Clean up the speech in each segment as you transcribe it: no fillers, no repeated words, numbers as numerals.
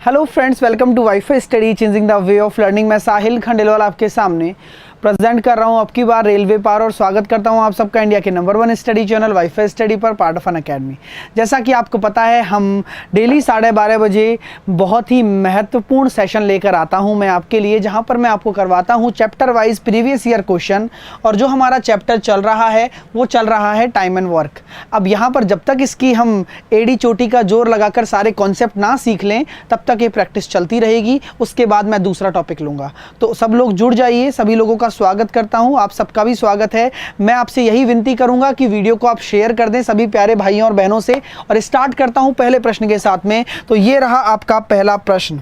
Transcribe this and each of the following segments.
Hello friends, welcome to WiFi study changing the way of learning. मैं साहिल खंडेलवाल आपके सामने present कर रहा हूं अब की बार रेलवे पार और स्वागत करता हूं आप सबका इंडिया के number 1 study channel wifi study पर, पार्ट ऑफ एन अकेडमी। जैसा कि आपको पता है, हम डेली 12:30 बजे बहुत ही महत्वपूर्ण सेशन लेकर आता हूं मैं आपके लिए, जहां पर मैं आपको करवाता हूं chapter wise previous year question. और जो हमारा चैप्टर चल रहा है वो चल रहा है टाइम एंड वर्क। अब यहाँ पर जब तक इसकी हम एड़ी चोटी का जोर लगाकर सारे कॉन्सेप्ट ना सीख लें तब तक ये प्रैक्टिस चलती रहेगी। उसके बाद मैं दूसरा टॉपिक लूँगा। तो सब लोग जुड़ जाइए, सभी लोगों का स्वागत करता हूं। आप सबका भी स्वागत है। मैं आपसे यही विनती करूंगा कि वीडियो को आप शेयर कर दें सभी प्यारे भाइयों और बहनों से। और स्टार्ट करता हूं पहले प्रश्न के साथ में। तो ये रहा आपका पहला प्रश्न,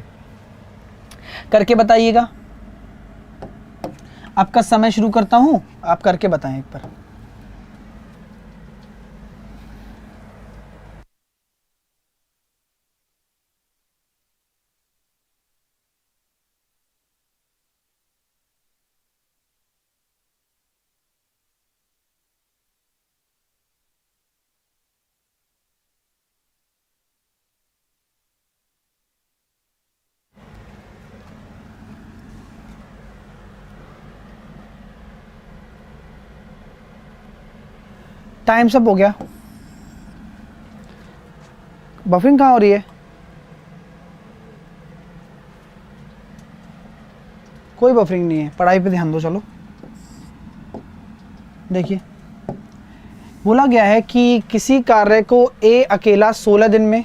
करके बताइएगा। आपका समय शुरू करता हूं, आप करके बताएं एक बार। टाइम सब हो गया। बफरिंग कहाँ हो रही है? कोई बफरिंग नहीं है, पढ़ाई पे ध्यान दो। चलो देखिए, बोला गया है कि किसी कार्य को ए अकेला 16 दिन में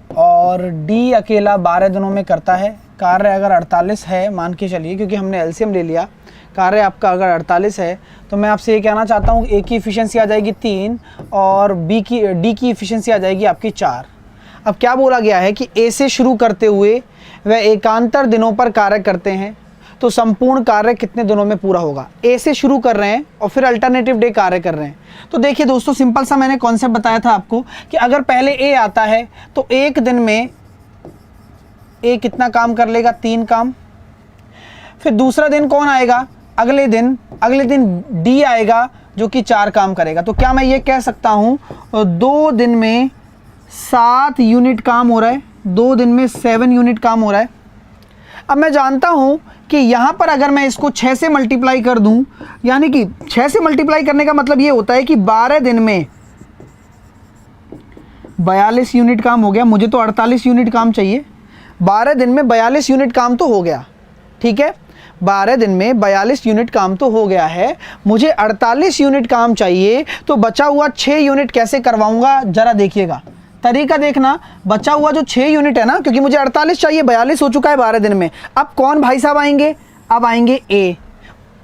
और डी अकेला 12 दिनों में करता है। कार्य अगर 48 है, मान के चलिए, क्योंकि हमने एलसीएम ले लिया, कार्य आपका अगर 48 है, तो मैं आपसे ये कहना चाहता हूँ ए की इफिशिएंसी आ जाएगी 3 और डी की इफिशिएंसी आ जाएगी आपकी 4। अब क्या बोला गया है कि ए से शुरू करते हुए वह एकांतर दिनों पर कार्य करते हैं, तो संपूर्ण कार्य कितने दिनों में पूरा होगा। ए से शुरू कर रहे हैं और फिर अल्टरनेटिव डे कार्य कर रहे हैं। तो देखिए दोस्तों, सिंपल सा मैंने कॉन्सेप्ट बताया था आपको कि अगर पहले ए आता है तो एक दिन में ए कितना काम कर लेगा? 3 काम। फिर दूसरा दिन कौन आएगा? अगले दिन डी आएगा जो कि 4 काम करेगा। तो क्या मैं ये कह सकता हूँ 2 दिन में 7 यूनिट काम हो रहा है, 2 दिन में 7 यूनिट काम हो रहा है। अब मैं जानता हूँ कि यहाँ पर अगर मैं इसको 6 से मल्टीप्लाई कर दूँ, यानी कि 6 से मल्टीप्लाई करने का मतलब ये होता है कि 12 दिन में 42 यूनिट काम हो गया। मुझे तो 48 यूनिट काम चाहिए। 12 दिन में 42 यूनिट काम तो हो गया, ठीक है। 12 दिन में 42 यूनिट काम तो हो गया है, मुझे 48 यूनिट काम चाहिए। तो बचा हुआ 6 यूनिट कैसे करवाऊंगा, जरा देखिएगा, तरीका देखना। बचा हुआ जो 6 यूनिट है ना, क्योंकि मुझे 48 चाहिए, 42 हो चुका है 12 दिन में। अब कौन भाई साहब आएंगे? अब आएंगे ए।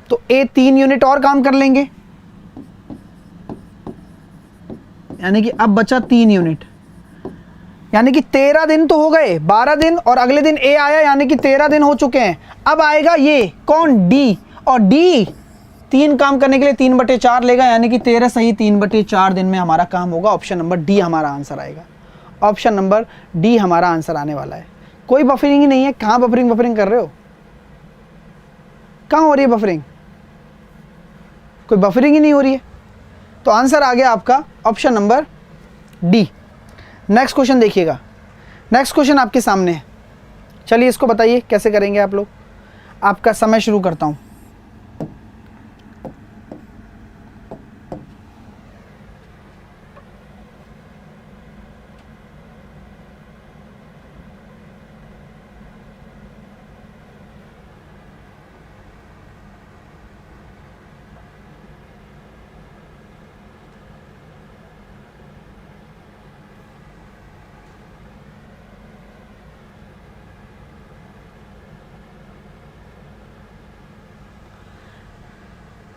तो ए 3 यूनिट और काम कर लेंगे, यानी कि अब बचा 3 यूनिट, यानी कि 13 दिन तो हो गए। 12 दिन और अगले दिन ए आया, यानी कि 13 दिन हो चुके हैं। अब आएगा ये कौन? डी। और डी 3 काम करने के लिए 3/4 लेगा, यानी कि 13 सही 3/4 दिन में हमारा काम होगा। ऑप्शन नंबर डी हमारा आंसर आएगा। ऑप्शन नंबर डी हमारा आंसर आने वाला है। कोई बफरिंग ही नहीं है। कहाँ बफरिंग कर रहे हो? कहाँ हो रही है बफरिंग? कोई बफरिंग ही नहीं हो रही है। तो आंसर आ गया आपका option number D. Next question देखिएगा। नेक्स्ट क्वेश्चन आपके सामने है। चलिए इसको बताइए कैसे करेंगे आप लोग। आपका समय शुरू करता हूं।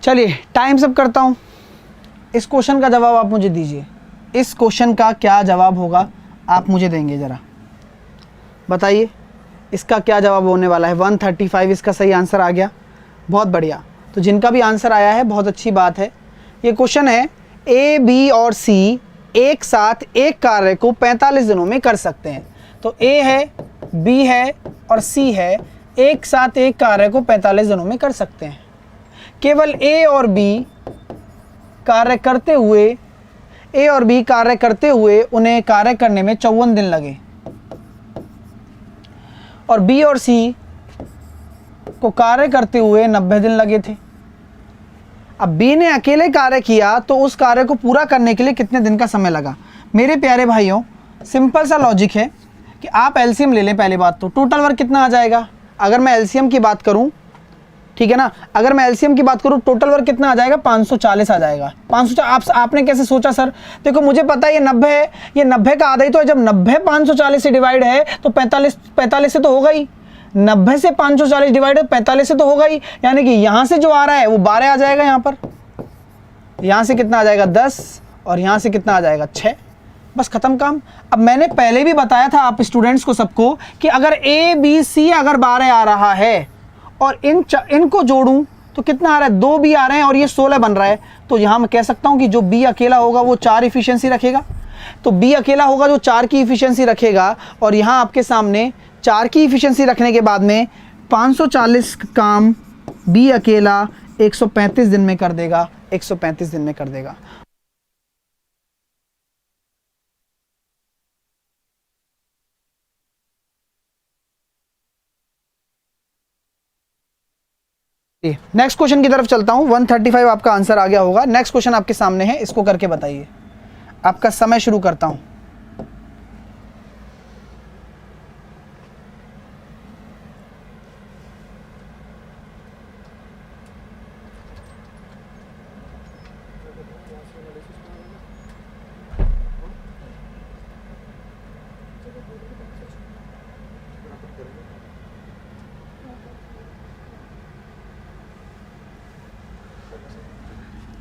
चलिए टाइम सब करता हूं। इस क्वेश्चन का जवाब आप मुझे दीजिए। इस क्वेश्चन का क्या जवाब होगा आप मुझे देंगे, जरा बताइए इसका क्या जवाब होने वाला है। 135 इसका सही आंसर आ गया, बहुत बढ़िया। तो जिनका भी आंसर आया है बहुत अच्छी बात है। ये क्वेश्चन है, ए बी और सी एक साथ एक कार्य को 45 दिनों में कर सकते हैं। तो ए है, बी है और सी है, एक साथ एक कार्य को 45 दिनों में कर सकते हैं। केवल ए और बी कार्य करते हुए ए और बी कार्य करते हुए उन्हें कार्य करने में 54 दिन लगे और बी और सी को कार्य करते हुए 90 दिन लगे थे। अब बी ने अकेले कार्य किया तो उस कार्य को पूरा करने के लिए कितने दिन का समय लगा। मेरे प्यारे भाइयों, सिंपल सा लॉजिक है कि आप एलसीएम ले लें। पहली बात तो टोटल वर्क कितना आ जाएगा, अगर मैं एलसीएम की बात करूं, ठीक है ना, अगर मैं एलसीएम की बात करूं टोटल वर्क कितना आ जाएगा, 540 आ जाएगा। 540 आपने कैसे सोचा सर? देखो मुझे पता है ये 90 है, ये 90 का आधा ही तो है। जब 90 540 से डिवाइड है तो 45 से तो होगा ही। 90 से 540 डिवाइड 45 से तो होगा ही, यानी कि यहां से जो आ रहा है वो 12 आ जाएगा। यहां पर यहां से कितना आ जाएगा 10 और यहां से कितना आ जाएगा 6। बस खत्म काम। अब मैंने पहले भी बताया था आप स्टूडेंट्स को सबको कि अगर ए बी सी अगर 12 आ रहा है और इनको जोड़ूं तो कितना आ रहा है, 2 बी आ रहे हैं और ये 16 बन रहा है। तो यहां मैं कह सकता हूं कि जो बी अकेला होगा वो 4 इफिशियंसी रखेगा। तो बी अकेला होगा जो 4 की इफिशियंसी रखेगा और यहां आपके सामने 4 की इफिशियंसी रखने के बाद में 540 काम बी अकेला 135 दिन में कर देगा, 135 दिन में कर देगा। नेक्स्ट क्वेश्चन की तरफ चलता हूं। 135 आपका आंसर आ गया होगा। नेक्स्ट क्वेश्चन आपके सामने है, इसको करके बताइए। आपका समय शुरू करता हूं।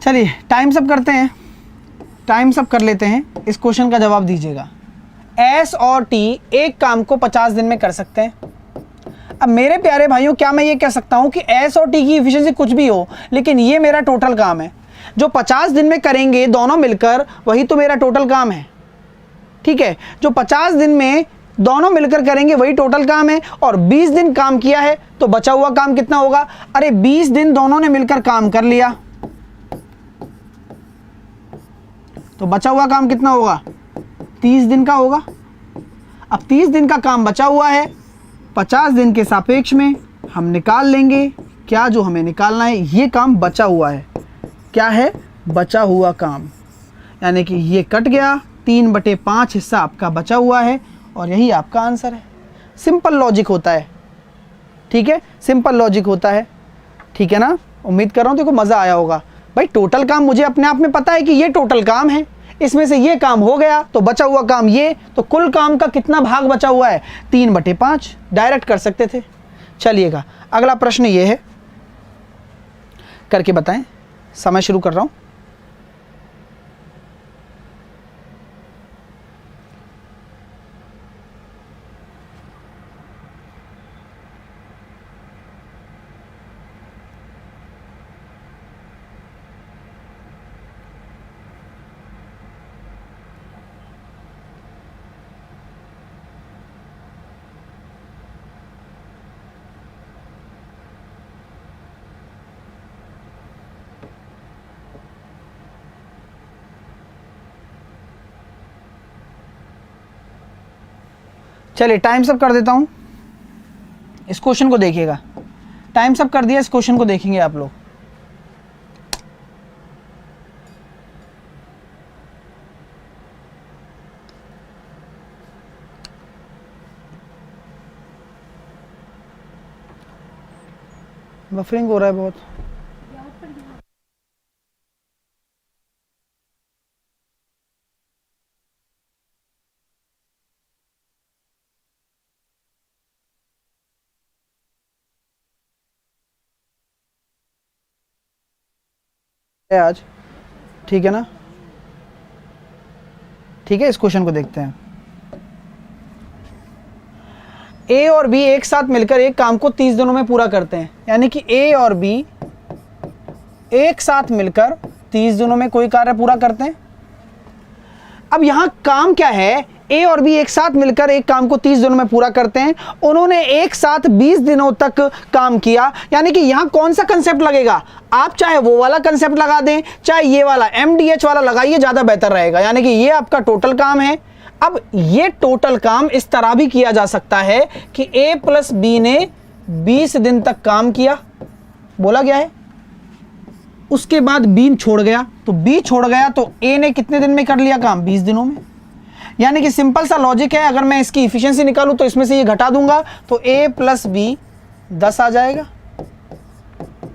चलिए टाइम सब करते हैं, टाइम सब कर लेते हैं। इस क्वेश्चन का जवाब दीजिएगा। एस और टी एक काम को 50 दिन में कर सकते हैं। अब मेरे प्यारे भाइयों, क्या मैं ये कह सकता हूं कि एस और टी की एफिशिएंसी कुछ भी हो, लेकिन ये मेरा टोटल काम है। जो 50 दिन में करेंगे दोनों मिलकर, वही तो मेरा टोटल काम है। ठीक है, जो 50 दिन में दोनों मिलकर करेंगे वही टोटल काम है। और 20 दिन काम किया है तो बचा हुआ काम कितना होगा? अरे 20 दिन दोनों ने मिलकर काम कर लिया तो बचा हुआ काम कितना होगा? 30 दिन का होगा। अब 30 दिन का काम बचा हुआ है, 50 दिन के सापेक्ष में हम निकाल लेंगे क्या जो हमें निकालना है। ये काम बचा हुआ है, क्या है? बचा हुआ काम, यानी कि ये कट गया, 3/5 हिस्सा आपका बचा हुआ है और यही आपका आंसर है। सिंपल लॉजिक होता है, ठीक है, सिंपल लॉजिक होता है, ठीक है ना। उम्मीद कर रहा हूँ देखो मज़ा आया होगा। भाई टोटल काम मुझे अपने आप में पता है कि ये टोटल काम है, इसमें से ये काम हो गया तो बचा हुआ काम ये, तो कुल काम का कितना भाग बचा हुआ है? 3/5। डायरेक्ट कर सकते थे। चलिएगा अगला प्रश्न ये है, करके बताएं। समय शुरू कर रहा हूं। चलिए टाइम सब कर देता हूं। इस क्वेश्चन को देखिएगा। टाइम सब कर दिया, इस क्वेश्चन को देखेंगे आप लोग। बफरिंग हो रहा है बहुत। आज ठीक है ना, ठीक है। इस क्वेश्चन को देखते हैं। ए और बी एक साथ मिलकर एक काम को 30 दिनों में पूरा करते हैं, यानी कि ए और बी एक साथ मिलकर 30 दिनों में कोई कार्य पूरा करते हैं। अब यहां काम क्या है? ए और बी एक साथ मिलकर एक काम को 30 दिनों में पूरा करते हैं। उन्होंने एक साथ 20 दिनों तक काम किया, यानी कि यहां कौन सा कंसेप्ट लगेगा, आप चाहे वो वाला कंसेप्ट लगा दें, चाहे ये वाला MDH वाला लगाइए, ज्यादा बेहतर रहेगा। यानी कि ये आपका टोटल काम है। अब ये टोटल काम इस तरह भी किया जा सकता है कि A प्लस बी ने 20 दिन तक काम किया, बोला गया है, उसके बाद बी छोड़ गया, तो बी छोड़ गया तो ए ने कितने दिन में कर लिया काम, 20 दिनों में। यानी कि सिंपल सा लॉजिक है, अगर मैं इसकी इफिशिएंसी निकालूं तो इसमें से ये घटा दूंगा तो a प्लस बी 10 आ जाएगा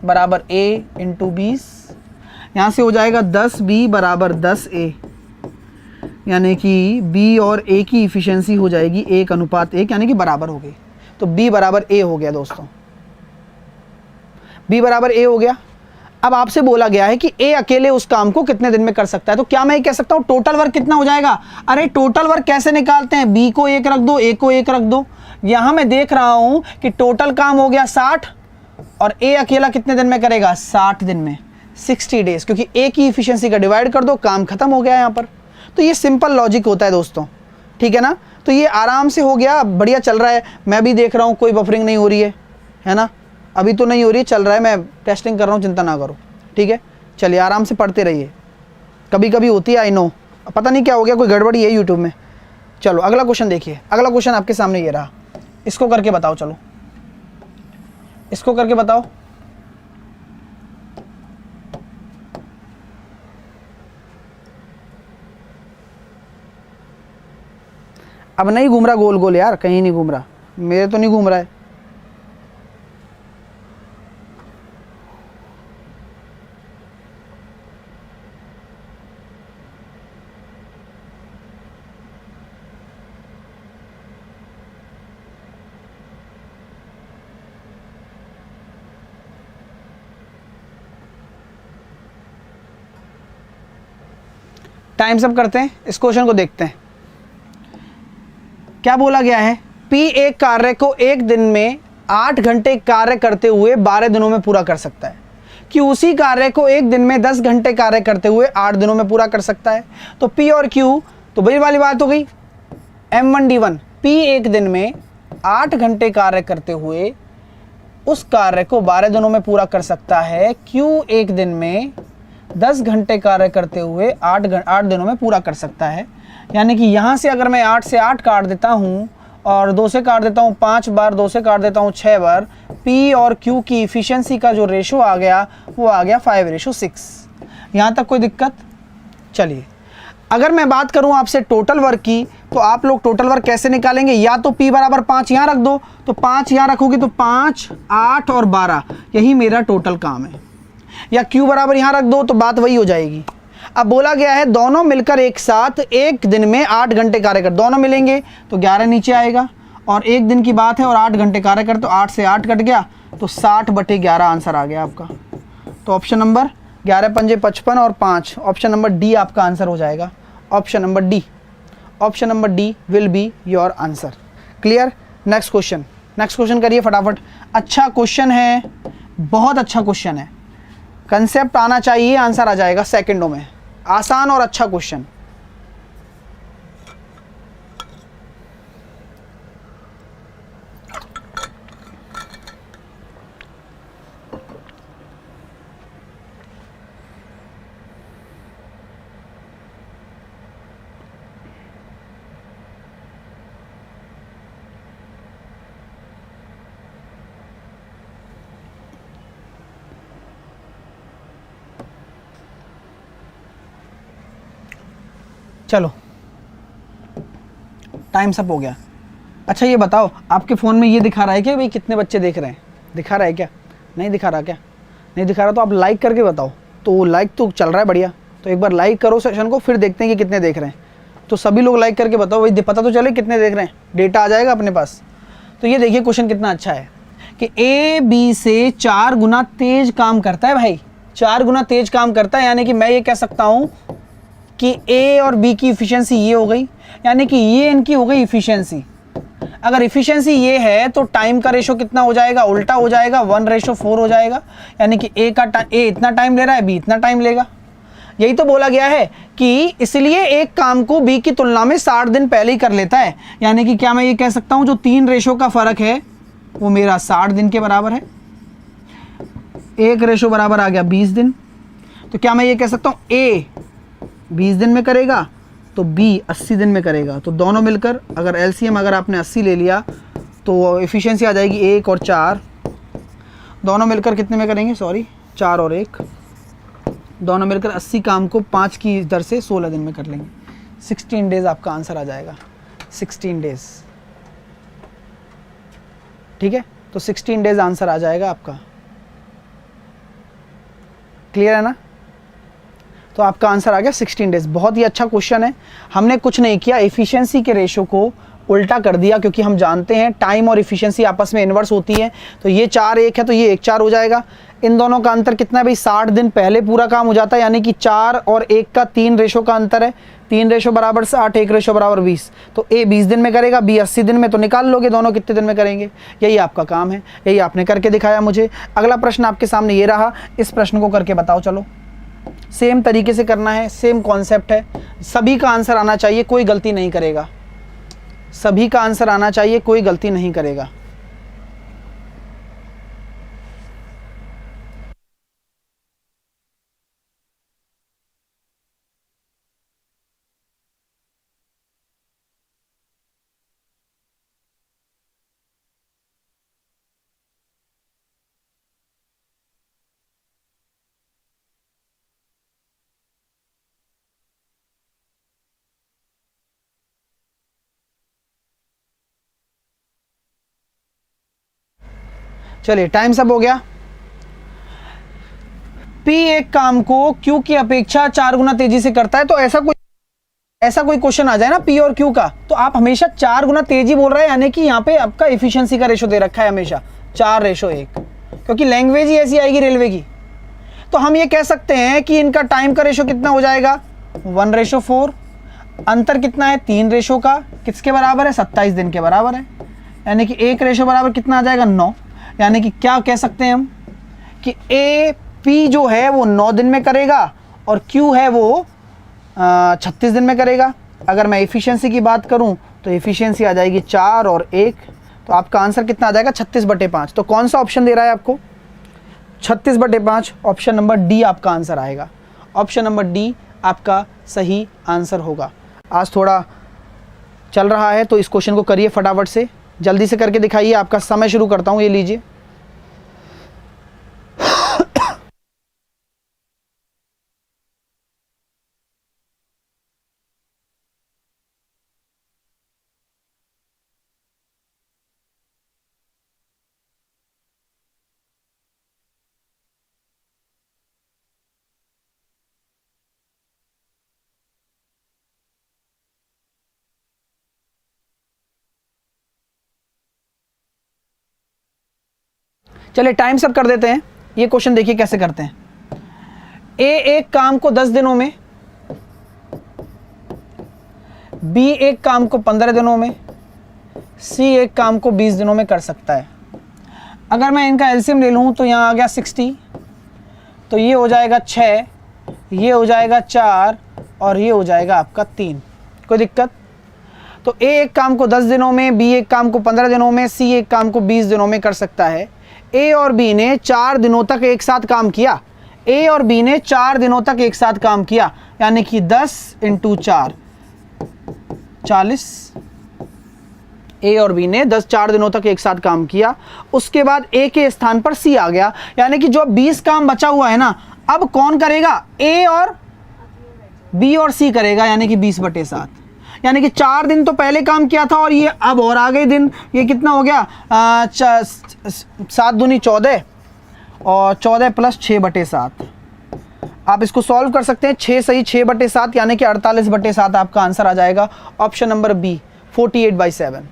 बराबर a इंटू 20, यहां से हो जाएगा 10b बराबर 10a, यानी कि b और a की इफिशिएंसी हो जाएगी 1:1, यानी कि बराबर हो गई। तो b बराबर a हो गया दोस्तों, b बराबर a हो गया। अब आपसे बोला गया है कि ए अकेले उस काम को कितने दिन में कर सकता है, तो क्या मैं ये कह सकता हूं टोटल वर्क कितना हो जाएगा। अरे टोटल वर्क कैसे निकालते हैं, बी को 1 रख दो, ए को 1 रख दो। यहां मैं देख रहा हूं कि टोटल काम हो गया 60 और ए अकेला कितने दिन में करेगा, 60 दिन में, 60 डेज, क्योंकि ए की इफिशियंसी का डिवाइड कर दो, काम खत्म हो गया यहां पर। तो ये सिंपल लॉजिक होता है दोस्तों, ठीक है ना। तो ये आराम से हो गया, बढ़िया चल रहा है। मैं भी देख रहा हूं कोई बफरिंग नहीं हो रही है ना, अभी तो नहीं हो रही है, चल रहा है, मैं टेस्टिंग कर रहा हूँ, चिंता ना करो, ठीक है। चलिए आराम से पढ़ते रहिए, कभी कभी होती है, आई नो, पता नहीं क्या हो गया, कोई गड़बड़ी है यूट्यूब में। चलो अगला क्वेश्चन देखिए, अगला क्वेश्चन आपके सामने ये रहा, इसको करके बताओ, चलो इसको करके बताओ। अब नहीं घूम रहा गोल गोल यार, कहीं नहीं घूम रहा, मेरे तो नहीं घूम रहा है। टाइम्स अप करते हैं, इस क्वेश्चन को देखते हैं। क्या बोला गया है, P एक कार्य को एक दिन में 8 घंटे कार्य करते हुए 12 दिनों में पूरा कर सकता है, कि उसी कार्य को एक दिन में 10 घंटे कार्य करते हुए 8 दिनों में पूरा कर सकता है। तो P और Q तो वही वाली बात हो गई, M1D1, P एक दिन में 8 घंटे कार्य करते हुए उस कार्य को 12 दिनों में पूरा कर सकता है, Q एक दिन में 10 घंटे कार्य करते हुए 8 दिनों में पूरा कर सकता है। यानी कि यहाँ से अगर मैं 8 से 8 काट देता हूँ और 2 से काट देता हूँ 5 बार, 2 से काट देता हूँ 6 बार, P और Q की इफिशियंसी का जो रेशो आ गया वो आ गया 5:6। यहाँ तक कोई दिक्कत। चलिए अगर मैं बात करूँ आपसे टोटल वर्क की, तो आप लोग टोटल वर्क कैसे निकालेंगे, या तो P बराबर 5 यहाँ रख दो, तो 5 यहाँ रखोगे तो 5, 8 और 12 यही मेरा टोटल काम है, या Q बराबर यहाँ रख दो तो बात वही हो जाएगी। अब बोला गया है दोनों मिलकर एक साथ एक दिन में 8 घंटे कार्य कर, दोनों मिलेंगे तो 11 नीचे आएगा, और एक दिन की बात है और 8 घंटे कार्य कर, तो 8 से 8 कट गया तो 60/11 आंसर आ गया आपका। तो ऑप्शन नंबर 11 पंजे 55 और 5, ऑप्शन नंबर डी आपका आंसर हो जाएगा। Option number D, option number D will be your answer. Clear. Next question, next question करिए फटाफट। अच्छा क्वेश्चन है, बहुत अच्छा क्वेश्चन है, कंसेप्ट आना चाहिए, आंसर आ जाएगा सेकंडों में। आसान और अच्छा क्वेश्चन। चलो टाइम सब हो गया। अच्छा ये बताओ, आपके फ़ोन में ये दिखा रहा है कि भाई कितने बच्चे देख रहे हैं, दिखा रहा है क्या, नहीं दिखा रहा क्या, नहीं दिखा रहा तो आप लाइक करके बताओ। तो लाइक तो चल रहा है बढ़िया, तो एक बार लाइक करो सेशन को, फिर देखते हैं कि कितने देख रहे हैं। तो सभी लोग लाइक करके बताओ भाई, पता तो चले कितने देख रहे हैं, डेटा आ जाएगा अपने पास। तो ये देखिए क्वेश्चन कितना अच्छा है कि ए बी से 4 गुना तेज काम करता है भाई, 4 गुना तेज काम करता है। यानी कि मैं ये कह सकता हूँ कि ए और बी की इफिशियंसी ये हो गई, यानी कि ये इनकी हो गई इफिशियंसी। अगर इफिशियंसी ये है तो टाइम का रेशो कितना हो जाएगा, उल्टा हो जाएगा, 1:4 हो जाएगा। यानी कि ए इतना टाइम ले रहा है, बी इतना टाइम लेगा। यही तो बोला गया है कि इसलिए एक काम को बी की तुलना में 60 दिन पहले ही कर लेता है। यानी कि क्या मैं ये कह सकता हूं जो 3 रेशो का फर्क है वो मेरा 60 दिन के बराबर है। 1 रेशो बराबर आ गया 20 दिन। तो क्या मैं ये कह सकता हूं ए 20 दिन में करेगा तो बी 80 दिन में करेगा। तो दोनों मिलकर अगर एलसीएम अगर आपने 80 ले लिया तो एफिशिएंसी आ जाएगी 1 और 4, दोनों मिलकर कितने में करेंगे, सॉरी 4 और 1, दोनों मिलकर 80 काम को 5 की दर से 16 दिन में कर लेंगे। 16 डेज आपका आंसर आ जाएगा, 16 डेज। ठीक है, तो 16 डेज आंसर आ जाएगा आपका। क्लियर है ना? तो आपका आंसर आ गया 16 डेज। बहुत ही अच्छा क्वेश्चन है। हमने कुछ नहीं किया, एफिशिएंसी के रेशो को उल्टा कर दिया, क्योंकि हम जानते हैं टाइम और एफिशिएंसी आपस में इन्वर्स होती है। तो ये 4 1 है तो ये 1 4 हो जाएगा। इन दोनों का अंतर कितना है भाई, 60 दिन पहले पूरा काम हो जाता है। यानी कि 4 और 1 का 3 रेशो का अंतर है। 3 रेशो बराबर 60, 1 रेशो बराबर 20। तो ए 20 दिन में करेगा, बी 80 दिन में। तो निकाल लोगे दोनों कितने दिन में करेंगे। यही आपका काम है, यही आपने करके दिखाया मुझे। अगला प्रश्न आपके सामने ये रहा, इस प्रश्न को करके बताओ। चलो सेम तरीके से करना है, सेम कॉन्सेप्ट है। सभी का आंसर आना चाहिए, कोई गलती नहीं करेगा। सभी का आंसर आना चाहिए, कोई गलती नहीं करेगा। चलिए टाइम सब हो गया। P एक काम को Q की अपेक्षा 4 गुना तेजी से करता है। तो ऐसा कोई क्वेश्चन आ जाए ना P और Q का, तो आप हमेशा 4 गुना तेजी बोल रहे हैं, यानी कि यहाँ पे आपका एफिशिएंसी का रेशो दे रखा है हमेशा 4:1, क्योंकि लैंग्वेज ही ऐसी आएगी रेलवे की। तो हम ये कह सकते हैं कि इनका टाइम का रेशो कितना हो जाएगा, 1:4। अंतर कितना है, 3 रेशो का। किसके बराबर है, 27 दिन के बराबर है। यानी कि 1 रेशो बराबर कितना आ जाएगा, 9। यानी कि क्या कह सकते हैं हम कि ए पी जो है वो 9 दिन में करेगा और क्यू है वो 36 दिन में करेगा। अगर मैं एफिशिएंसी की बात करूं तो एफिशिएंसी आ जाएगी 4 और 1। तो आपका आंसर कितना आ जाएगा, 36/5। तो कौन सा ऑप्शन दे रहा है आपको, 36/5। ऑप्शन नंबर डी आपका आंसर आएगा। ऑप्शन नंबर डी आपका सही आंसर होगा। आज थोड़ा चल रहा है तो इस क्वेश्चन को करिए फटाफट से, जल्दी से करके दिखाइए। आपका समय शुरू करता हूं, ये लीजिए। चलिए टाइम सब कर देते हैं। ये क्वेश्चन देखिए कैसे करते हैं। ए एक काम को 10 दिनों में, बी एक काम को 15 दिनों में, सी एक काम को 20 दिनों में कर सकता है। अगर मैं इनका एलसीएम ले लूँ तो यहाँ आ गया 60, तो ये हो जाएगा 6, ये हो जाएगा 4 और ये हो जाएगा आपका 3। कोई दिक्कत? तो ए एक काम को 10 दिनों में, बी एक काम को 15 दिनों में, सी एक काम को 20 दिनों में कर सकता है। ए और बी ने 4 दिनों तक एक साथ काम किया। ए और बी ने 4 दिनों तक एक साथ काम किया, यानी कि 10 × 4 40। ए और बी ने 4 दिनों तक एक साथ काम किया। उसके बाद ए के स्थान पर सी आ गया, यानी कि जो 20 काम बचा हुआ है ना, अब कौन करेगा, ए और बी और सी करेगा, यानी कि 20/7। यानी कि 4 दिन तो पहले काम किया था और ये अब और आ गए दिन। ये कितना हो गया, 7 दूनी 14 और 14 + 6/7। आप इसको सॉल्व कर सकते हैं। 6 सही 6/7 यानी कि 48/7 आपका आंसर आ जाएगा। Option number B 48/7।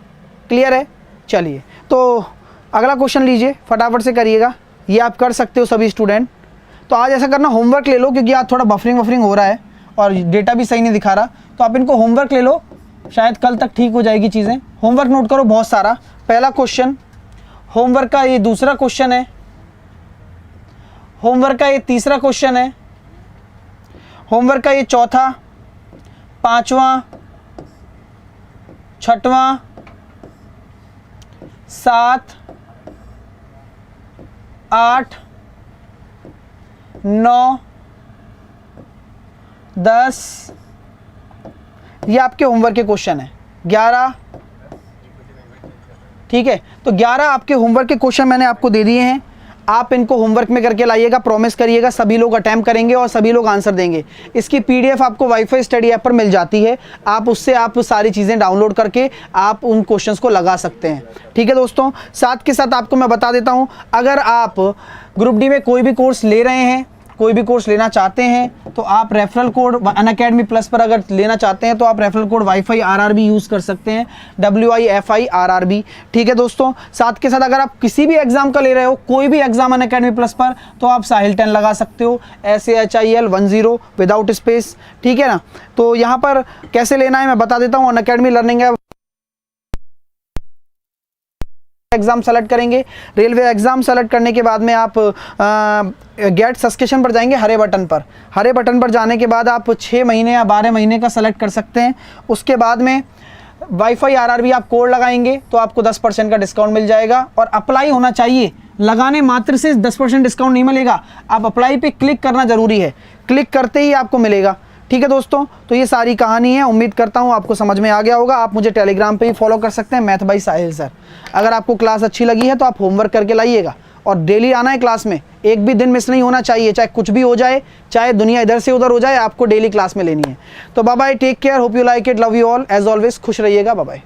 क्लियर है? चलिए तो अगला क्वेश्चन लीजिए, फटाफट से करिएगा। ये आप कर सकते हो सभी स्टूडेंट। तो आज ऐसा करना, होमवर्क ले लो, क्योंकि आज थोड़ा बफरिंग हो रहा है और डेटा भी सही नहीं दिखा रहा। तो आप इनको होमवर्क ले लो, शायद कल तक ठीक हो जाएगी चीज़ें। होमवर्क नोट करो बहुत सारा। पहला क्वेश्चन होमवर्क का, ये दूसरा क्वेश्चन है होमवर्क का, ये तीसरा क्वेश्चन है होमवर्क का ये चौथा, पांचवा, छठवां, 7, 8, 9, 10, ये आपके होमवर्क के क्वेश्चन है। 11, ठीक है, तो 11 आपके होमवर्क के क्वेश्चन मैंने आपको दे दिए हैं। आप इनको होमवर्क में करके लाइएगा, प्रॉमिस करिएगा सभी लोग अटेम्प्ट करेंगे और सभी लोग आंसर देंगे। इसकी पीडीएफ आपको वाईफाई स्टडी ऐप पर मिल जाती है, आप उससे आप सारी चीज़ें डाउनलोड करके आप उन क्वेश्चंस को लगा सकते हैं। ठीक है दोस्तों, साथ के साथ आपको मैं बता देता हूं, अगर आप ग्रुप डी में कोई भी कोर्स ले रहे हैं, कोई भी कोर्स लेना चाहते हैं, तो आप रेफरल कोड अनअकैडमी प्लस पर अगर लेना चाहते हैं तो आप referral code wifi RRB use कर सकते हैं, WIFI RRB। ठीक है दोस्तों, साथ के साथ अगर आप किसी भी एग्जाम का ले रहे हो, कोई भी एग्जाम अनअकैडमी प्लस पर, तो आप साहिल 10 लगा सकते हो, SAHIL 10 विदाउट स्पेस। ठीक है ना, तो यहाँ पर कैसे लेना है मैं बता देता हूँ। Unacademy learning app exam select करेंगे, रेलवे एग्जाम सेलेक्ट करने के बाद में आप गेट सब्सक्रिप्शन पर जाएंगे, हरे बटन पर। हरे बटन पर जाने के बाद आप 6 महीने या 12 महीने का सेलेक्ट कर सकते हैं। उसके बाद में वाईफाई RRB आप कोड लगाएंगे तो आपको 10% का डिस्काउंट मिल जाएगा, और अप्लाई होना चाहिए। लगाने मात्र से 10% डिस्काउंट नहीं मिलेगा, आप अप्लाई पे क्लिक करना जरूरी है, क्लिक करते ही आपको मिलेगा। ठीक है दोस्तों, तो ये सारी कहानी है, उम्मीद करता हूँ आपको समझ में आ गया होगा। आप मुझे टेलीग्राम पे ही फॉलो कर सकते हैं, मैथ बाई साहिल सर। अगर आपको क्लास अच्छी लगी है तो आप होमवर्क करके लाइएगा, और डेली आना है क्लास में, एक भी दिन मिस नहीं होना चाहिए, चाहे कुछ भी हो जाए, चाहे दुनिया इधर से उधर हो जाए, आपको डेली क्लास में लेनी है। तो bye bye, take care, hope you like it, love you all, as always खुश रहिएगा, बाय बाय।